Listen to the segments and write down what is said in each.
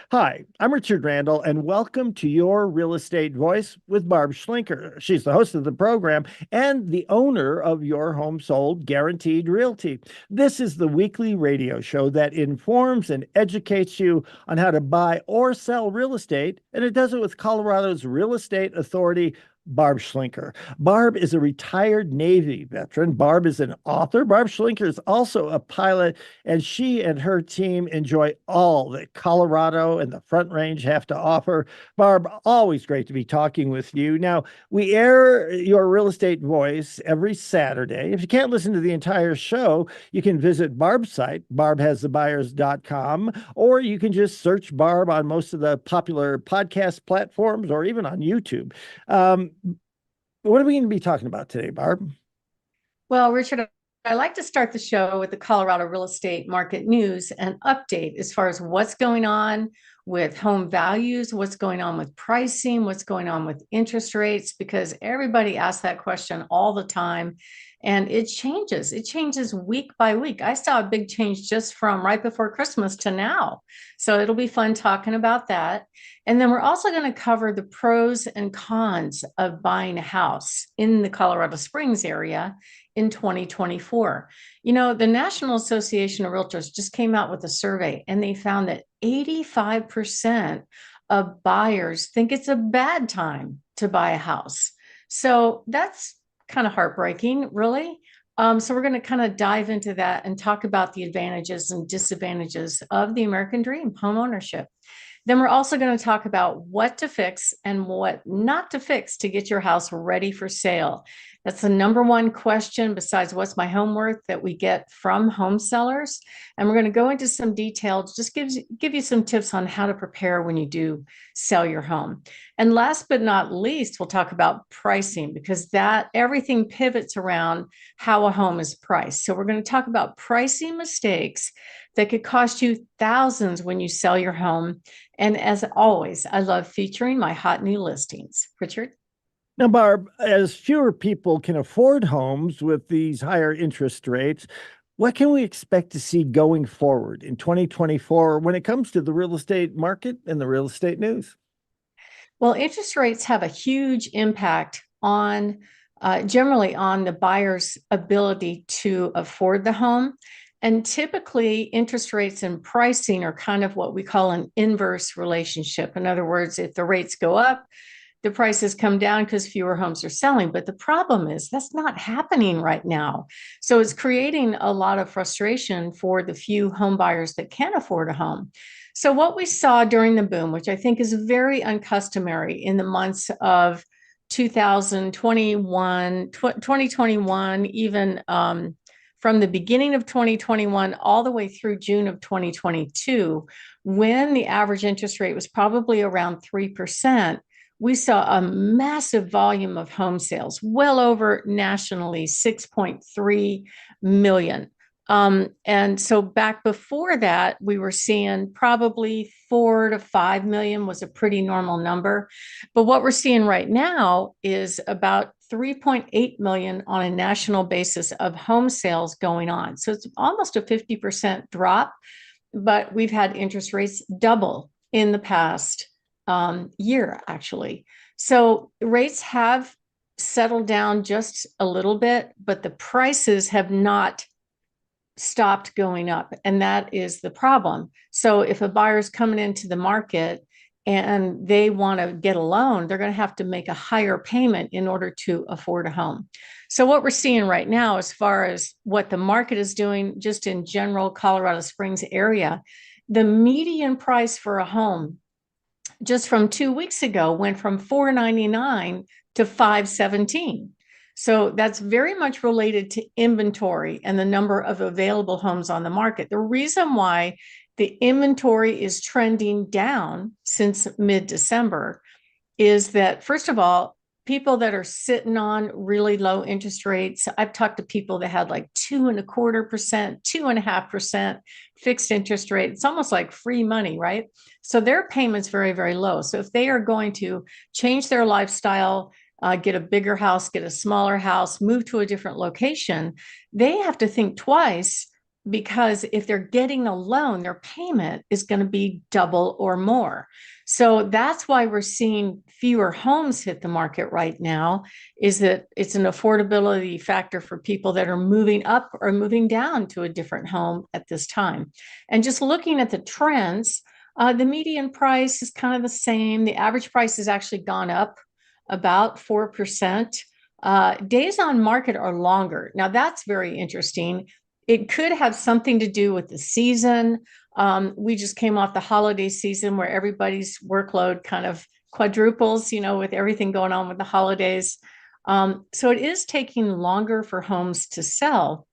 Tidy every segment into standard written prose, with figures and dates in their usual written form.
Hi, I'm Richard Randall, and welcome to Your Real Estate Voice with Barb Schlinker. She's the host of the program and the owner of Your Home Sold Guaranteed Realty. This is the weekly radio show that informs and educates you on how to buy or sell real estate, and it does it with Colorado's Real Estate Authority, Barb Schlinker. Barb is a retired Navy veteran. Barb is an author. Barb Schlinker is also a pilot, and she and her team enjoy all that Colorado and the Front Range have to offer. Barb, always great to be talking with you. Now, we air Your Real Estate Voice every Saturday. If you can't listen to the entire show, you can visit Barb's site, barbhasthebuyers.com, or you can just search Barb on most of the popular podcast platforms or even on YouTube. What are we going to be talking about today, Barb? Well, Richard, I like to start the show with the Colorado real estate market news and update as far as what's going on with home values, what's going on with pricing, what's going on with interest rates, because everybody asks that question all the time. And it changes. It changes week by week. I saw a big change just from right before Christmas to now. So it'll be fun talking about that. And then we're also going to cover the pros and cons of buying a house in the Colorado Springs area in 2024. You know, the National Association of Realtors just came out with a survey, and they found that 85% of buyers think it's a bad time to buy a house. So that's kind of heartbreaking, really. So we're going to kind of dive into that and talk about the advantages and disadvantages of the American dream, home ownership. Then we're also going to talk about what to fix and what not to fix to get your house ready for sale. That's the number one question besides what's my home worth that we get from home sellers. And we're going to go into some details, just give you some tips on how to prepare when you do sell your home. And last but not least, we'll talk about pricing, because that everything pivots around how a home is priced. So we're going to talk about pricing mistakes that could cost you thousands when you sell your home. And as always, I love featuring my hot new listings. Richard? Now, Barb, as fewer people can afford homes with these higher interest rates, what can we expect to see going forward in 2024 when it comes to the real estate market and the real estate news? Well, interest rates have a huge impact on generally on the buyer's ability to afford the home. And typically, interest rates and pricing are kind of what we call an inverse relationship. In other words, if the rates go up, the prices come down because fewer homes are selling. But the problem is that's not happening right now. So it's creating a lot of frustration for the few home buyers that can afford a home. So what we saw during the boom, which I think is very uncustomary in the months of 2021, 2021, even from the beginning of 2021 all the way through June of 2022, when the average interest rate was probably around 3%, we saw a massive volume of home sales, well over nationally 6.3 million. And so back before that, we were seeing probably 4 to 5 million was a pretty normal number. But what we're seeing right now is about 3.8 million on a national basis of home sales going on. So it's almost a 50% drop, but we've had interest rates double in the past year, actually. So rates have settled down just a little bit, but the prices have not stopped going up. And that is the problem. So if a buyer's coming into the market and they want to get a loan, they're going to have to make a higher payment in order to afford a home. So what we're seeing right now, as far as what the market is doing, just in general, Colorado Springs area, the median price for a home just from 2 weeks ago went from $499 to $517. So that's very much related to inventory and the number of available homes on the market. The reason why the inventory is trending down since mid-December is that, first of all, people that are sitting on really low interest rates. I've talked to people that had like 2.25%, 2.5% fixed interest rate. It's almost like free money, right? So their payment's very, very low. So if they are going to change their lifestyle, get a bigger house, get a smaller house, move to a different location, they have to think twice because if they're getting a loan, their payment is going to be double or more. So that's why we're seeing fewer homes hit the market right now, is that it's an affordability factor for people that are moving up or moving down to a different home at this time. And just looking at the trends, the median price is kind of the same. The average price has actually gone up about 4%. Days on market are longer. Now, that's very interesting. It could have something to do with the season. We just came off the holiday season where everybody's workload kind of quadruples, with everything going on with the holidays. So it is taking longer for homes to sell.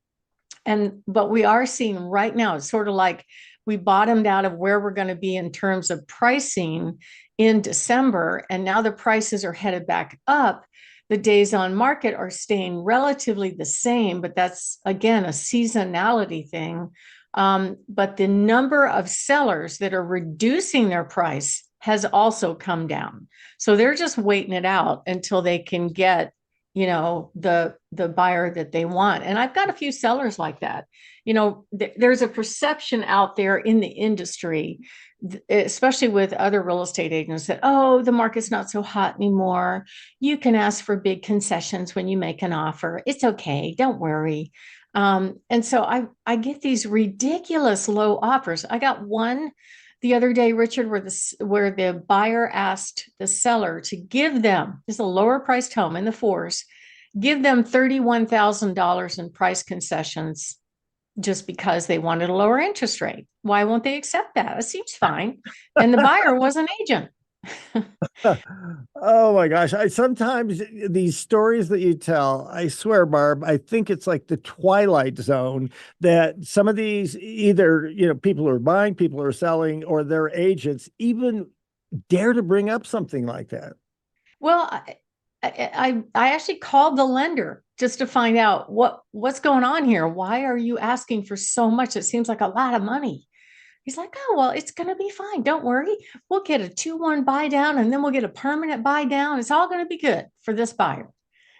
But we are seeing right now, it's sort of like we bottomed out of where we're going to be in terms of pricing in December, and now the prices are headed back up. The days on market are staying relatively the same, but that's again a seasonality thing. But the number of sellers that are reducing their price has also come down. So they're just waiting it out until they can get, the buyer that they want. And I've got a few sellers like that. There's a perception out there in the industry, especially with other real estate agents, that, oh, the market's not so hot anymore. You can ask for big concessions when you make an offer. It's okay. Don't worry. And so I get these ridiculous low offers. I got one the other day, Richard, where the buyer asked the seller to give them, just a lower priced home in the fours, give them $31,000 in price concessions just because they wanted a lower interest rate. Why won't they accept that? It seems fine. And the buyer was an agent. Oh my gosh. I sometimes these stories that you tell, I swear, Barb, I think it's like the Twilight Zone that some of these either, people are buying, people are selling, or their agents even dare to bring up something like that. Well, I actually called the lender just to find out what's going on here. Why are you asking for so much? It seems like a lot of money. He's like, oh, well, it's going to be fine. Don't worry. We'll get a 2-1 buy down, and then we'll get a permanent buy down. It's all going to be good for this buyer.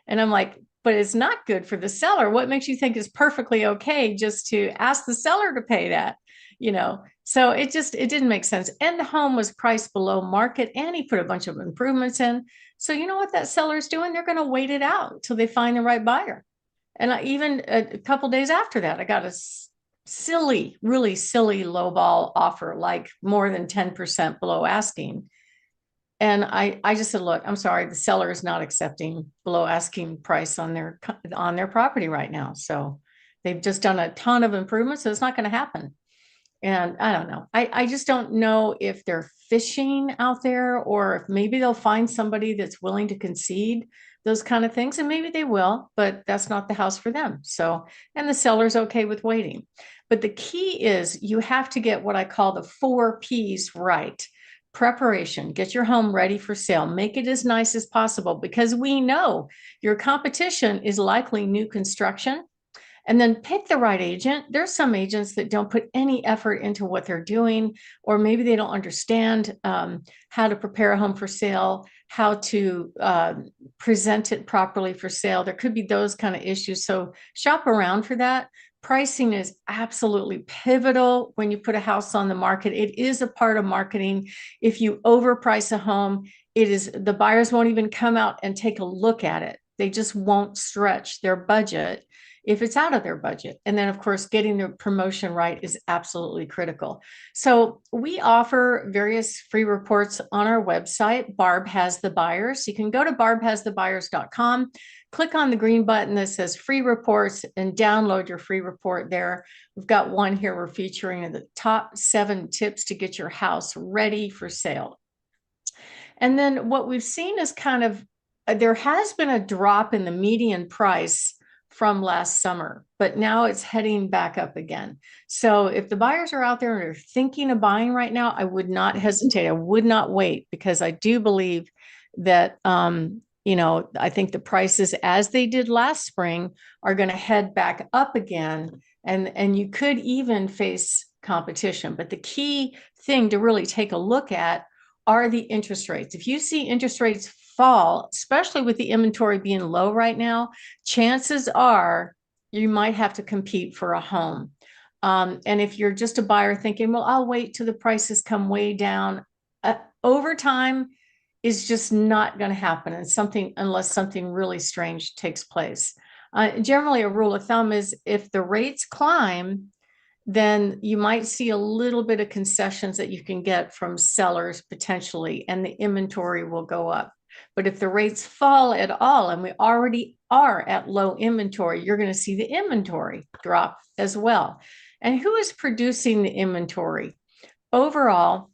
And I'm like, but it's not good for the seller. What makes you think it's perfectly okay just to ask the seller to pay that? So it didn't make sense. And the home was priced below market, and he put a bunch of improvements in. So you know what that seller's doing? They're going to wait it out until they find the right buyer. And even a couple days after that, I got a silly, really silly lowball offer, like more than 10% below asking. And I just said, look, I'm sorry, the seller is not accepting below asking price on their property right now. So they've just done a ton of improvements, so it's not going to happen. And I don't know. I just don't know if they're fishing out there, or if maybe they'll find somebody that's willing to concede those kind of things. And maybe they will, but that's not the house for them. So, and the seller's okay with waiting. But the key is you have to get what I call the 4 P's right. Preparation, get your home ready for sale, make it as nice as possible, because we know your competition is likely new construction. And then pick the right agent. There's some agents that don't put any effort into what they're doing, or maybe they don't understand how to prepare a home for sale, how to present it properly for sale. There could be those kind of issues. So shop around for that. Pricing is absolutely pivotal when you put a house on the market. It is a part of marketing. If you overprice a home, the buyers won't even come out and take a look at it. They just won't stretch their budget if it's out of their budget. And then, of course, getting the promotion right is absolutely critical. So we offer various free reports on our website. Barb Has the Buyers. You can go to barbhasthebuyers.com, click on the green button that says free reports, and download your free report there. We've got one here we're featuring the top 7 tips to get your house ready for sale. And then what we've seen is there has been a drop in the median price from last summer, but now it's heading back up again. So if the buyers are out there and are thinking of buying right now, I would not hesitate. I would not wait, because I do believe that, I think the prices, as they did last spring, are going to head back up again. And you could even face competition. But the key thing to really take a look at are the interest rates. If you see interest rates fall, especially with the inventory being low right now, chances are you might have to compete for a home. And if you're just a buyer thinking, well, I'll wait till the prices come way down, over time is just not going to happen, and unless something really strange takes place. Generally, a rule of thumb is if the rates climb, then you might see a little bit of concessions that you can get from sellers potentially, and the inventory will go up. But if the rates fall at all, and we already are at low inventory, you're going to see the inventory drop as well. And who is producing the inventory? Overall,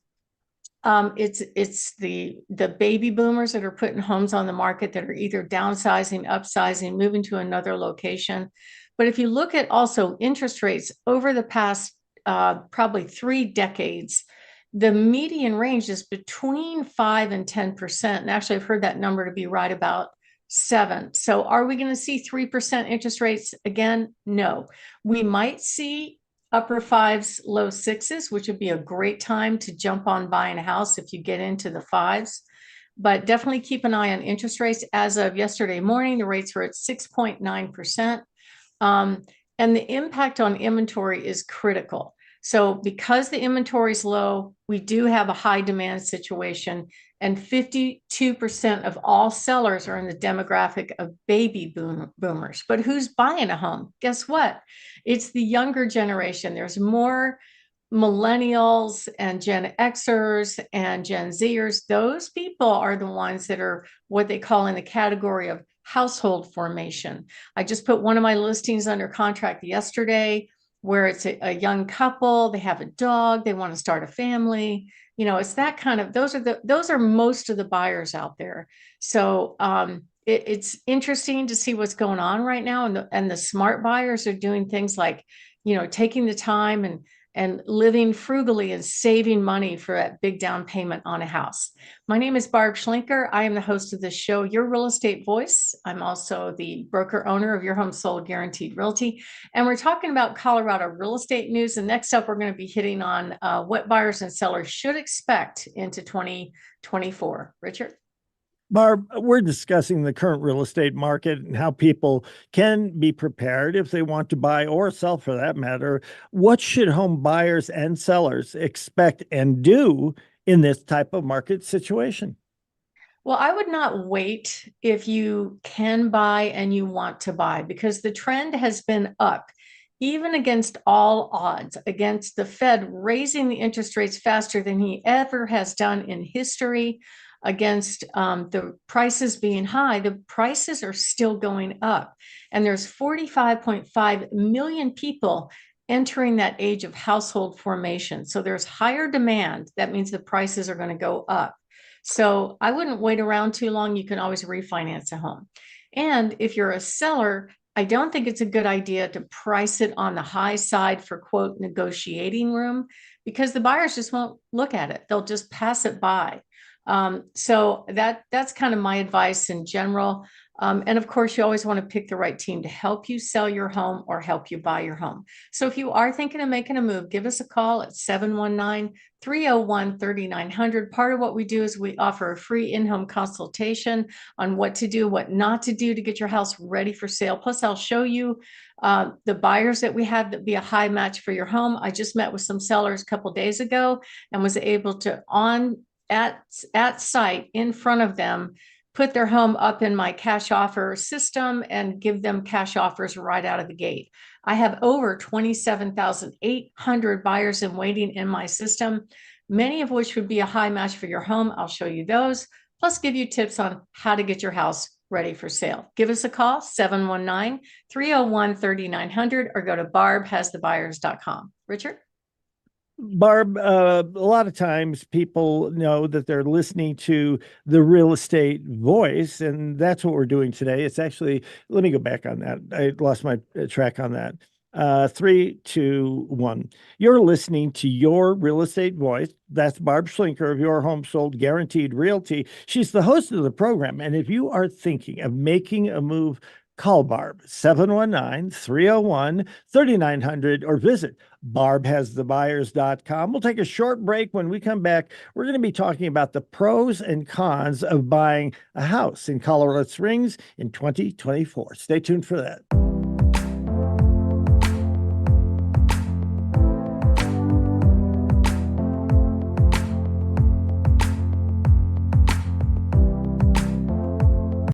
it's the baby boomers that are putting homes on the market that are either downsizing, upsizing, moving to another location. But if you look at also interest rates over the past probably 3 decades, the median range is between 5 and 10%. And actually, I've heard that number to be right about 7. So are we going to see 3% interest rates again? No. We might see upper 5s, low 6s, which would be a great time to jump on buying a house if you get into the 5s. But definitely keep an eye on interest rates. As of yesterday morning, the rates were at 6.9%. And the impact on inventory is critical. So because the inventory is low, we do have a high demand situation, and 52% of all sellers are in the demographic of baby boomers. But who's buying a home? Guess what? It's the younger generation. There's more millennials and Gen Xers and Gen Zers. Those people are the ones that are what they call in the category of household formation. I just put one of my listings under contract yesterday where it's a young couple, they have a dog, they want to start a family. It's that kind of, those are most of the buyers out there. So it's interesting to see what's going on right now. And the smart buyers are doing things like, taking the time and living frugally and saving money for that big down payment on a house. My name is Barb Schlinker. I am the host of this show, Your Real Estate Voice. I'm also the broker owner of Your Home Sold Guaranteed Realty. And we're talking about Colorado real estate news. And next up, we're going to be hitting on what buyers and sellers should expect into 2024. Richard? Barb, we're discussing the current real estate market and how people can be prepared if they want to buy or sell for that matter. What should home buyers and sellers expect and do in this type of market situation? Well, I would not wait if you can buy and you want to buy, because the trend has been up, even against all odds, against the Fed raising the interest rates faster than he ever has done in history, against the prices being high. The prices are still going up. And there's 45.5 million people entering that age of household formation. So there's higher demand. That means the prices are going to go up. So I wouldn't wait around too long. You can always refinance a home. And if you're a seller, I don't think it's a good idea to price it on the high side for quote negotiating room, because the buyers just won't look at it. They'll just pass it by. So that's kind of my advice in general. And of course, you always want to pick the right team to help you sell your home or help you buy your home. So if you are thinking of making a move, give us a call at 719-301-3900. Part of what we do is we offer a free in-home consultation on what to do, what not to do to get your house ready for sale. Plus, I'll show you the buyers that we have that be a high match for your home. I just met with some sellers a couple days ago and was able to at site in front of them, put their home up in my cash offer system and give them cash offers right out of the gate. I have over 27,800 buyers in waiting in my system, many of which would be a high match for your home. I'll show you those, plus give you tips on how to get your house ready for sale. Give us a call, 719-301-3900, or go to barbhasthebuyers.com. Richard? Barb, a lot of times people know that they're listening to the real estate voice, and that's what we're doing today. It's actually, let me go back on that. I lost my track on that. 3, 2, 1. You're listening to Your Real Estate Voice. That's Barb Schlinker of Your Home Sold Guaranteed Realty. She's the host of the program. And if you are thinking of making a move, call Barb, 719-301-3900, or visit barbhasthebuyers.com. We'll take a short break. When we come back, we're going to be talking about the pros and cons of buying a house in Colorado Springs in 2024. Stay tuned for that.